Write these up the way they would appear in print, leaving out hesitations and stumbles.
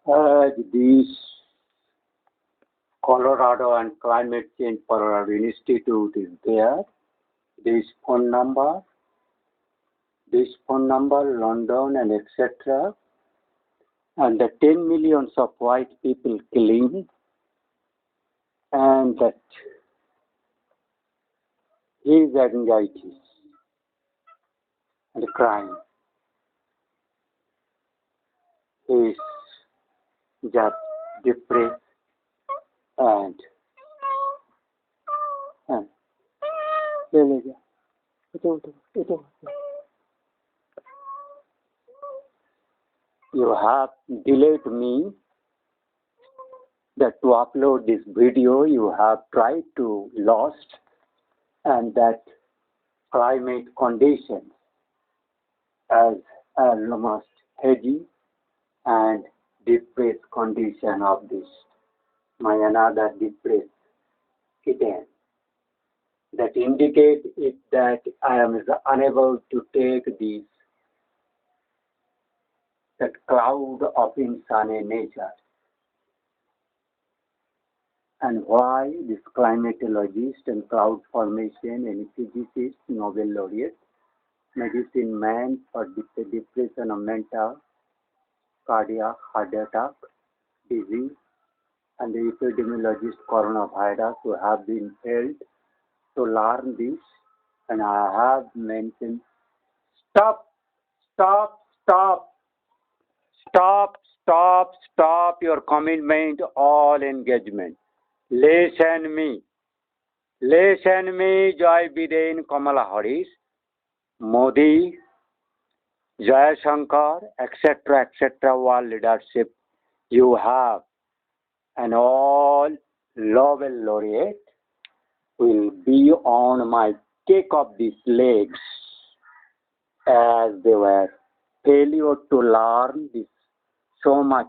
As this Colorado and Climate Change Colorado Institute is there, this phone number, London and etc. And the 10 millions of white people killing and that his anxieties and crime is just depressed and ले ले जा उठो you have delayed me that to upload this video you have tried to lost and that climate conditions as almost heavy and depressed condition of this my another depressed kitten that indicate it that I am unable to take this that cloud of insane nature and why this climatologist and cloud formation and physicist Nobel laureate medicine man for depression of mental cardiac heart attack disease and the epidemiologist coronavirus who have been held to learn this and I have mentioned stop your commitment all engagement listen me Joy Biden Kamala Harris Modi Jaya Shankar etc world leadership you have and all Nobel laureate will be on my take of these legs as they were failure to learn this so much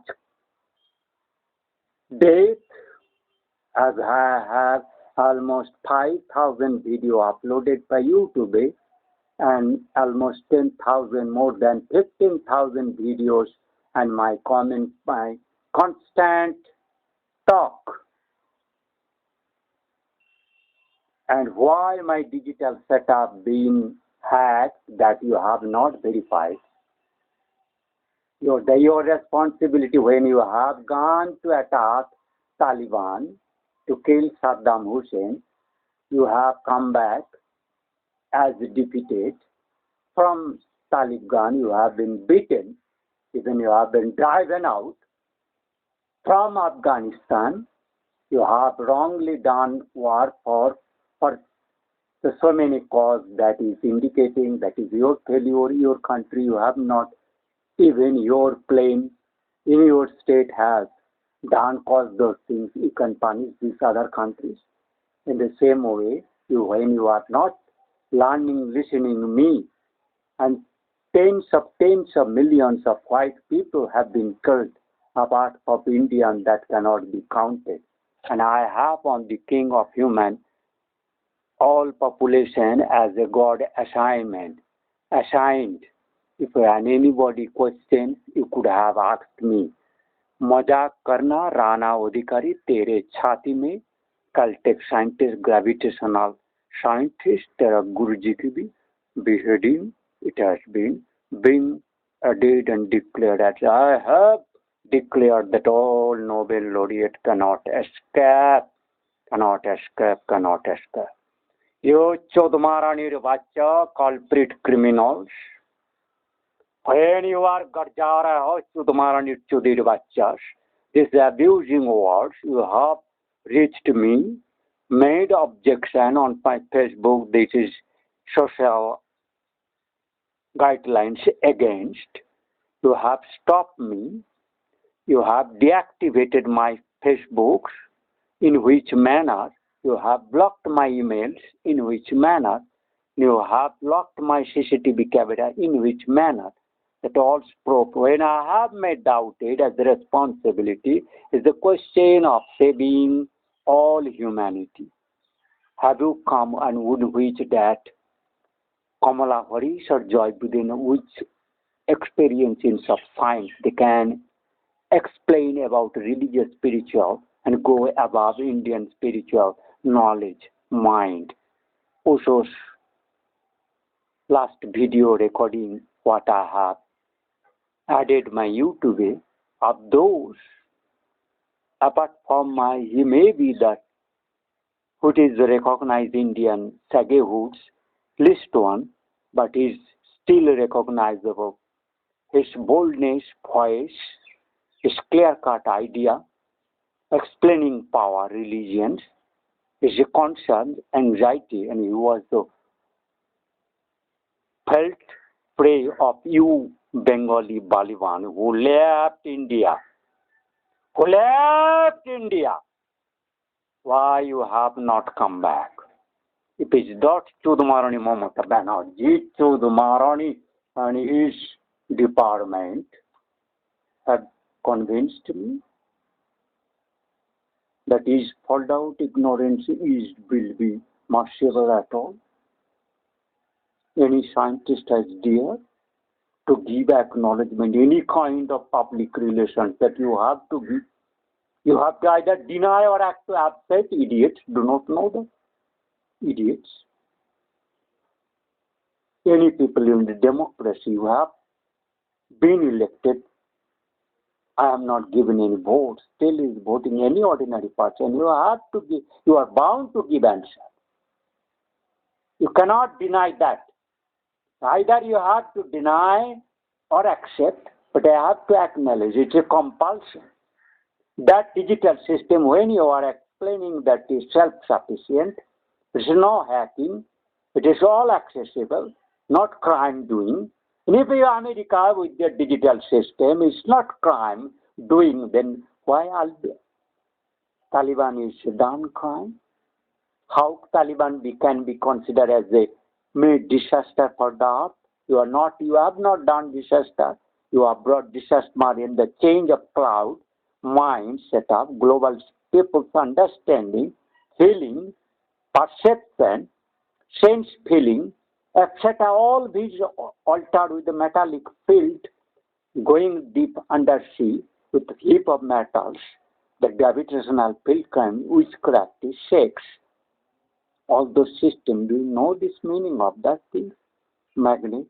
death as I have almost 5,000 video uploaded by YouTube and almost 10,000 more than 15,000 videos and my comment my constant talk and why my digital setup being hacked that you have not verified. Your responsibility when you have gone to attack Taliban to kill Saddam Hussein, you have come back as defeated. From Taliban, you have been beaten, even you have been driven out. From Afghanistan, you have wrongly done work for so many causes that is indicating that is your failure, your country, you have not even your plane in your state has done cause those things, you can punish these other countries. In the same way, when you are not learning, listening me, and tens of millions of white people have been killed apart of Indian that cannot be counted. And I have on the king of human all population as a God assigned. If anybody questions, you could have asked me. मजाक करना राणा अधिकारी तेरे छाती में Caltech scientist gravitational scientist तेरा गुरुजी की भी beheading it has been dead and declared as I have declared that all Nobel laureate cannot escape. You Chodmaranir Vacha culprit criminals. When you are Garjara ho Chodmaranir Chodir Vachas, these abusing words you have reached me, made objection on my Facebook, this is social guidelines against. You have stopped me. You have deactivated my Facebooks. In which manner? You have blocked my emails. In which manner? You have blocked my CCTV camera. In which manner? That all proof. When I have made doubted as the responsibility is the question of saving all humanity. Have you come and would which that Kamala Harris or Joy Biden, which experience of science they can explain about religious spiritual and go above Indian spiritual knowledge, mind. Osho's last video recording what I have added my YouTube of those apart from my he may be that who is recognized Indian Sagehoods list one, but is still recognizable. His boldness, voice, his clear-cut idea, explaining power, religions, his concern, anxiety, and he was the felt prey of you Bengali Baliban who left India. Who left India? Why you have not come back? It is not Chudamarani Mamata Banerjee, Chudamarani and his department have convinced me that his followed out ignorance is will be merciful at all. Any scientist has dared to give acknowledgement, any kind of public relations that you have to give. You have to either deny or act to upset. Idiots do not know that. Idiots. Any people in the democracy who have been elected, I am not given any vote, still is voting any ordinary person. You have to give, you are bound to give answer. You cannot deny that. Either you have to deny or accept, but I have to acknowledge it's a compulsion. That digital system, when you are explaining that is self-sufficient, it is no hacking, it is all accessible, not crime doing. And if you America with their digital system is not crime doing, then why Taliban is done crime? How Taliban can be considered as a made disaster for the earth? You have not done disaster. You have brought disaster in the change of cloud, mind setup, global people's understanding, feeling, perception, sense feeling, etc. All these altered with the metallic field going deep under sea with a heap of metals, the gravitational field crime, witchcraft, sex, all those systems. Do you know this meaning of that thing? Magnet.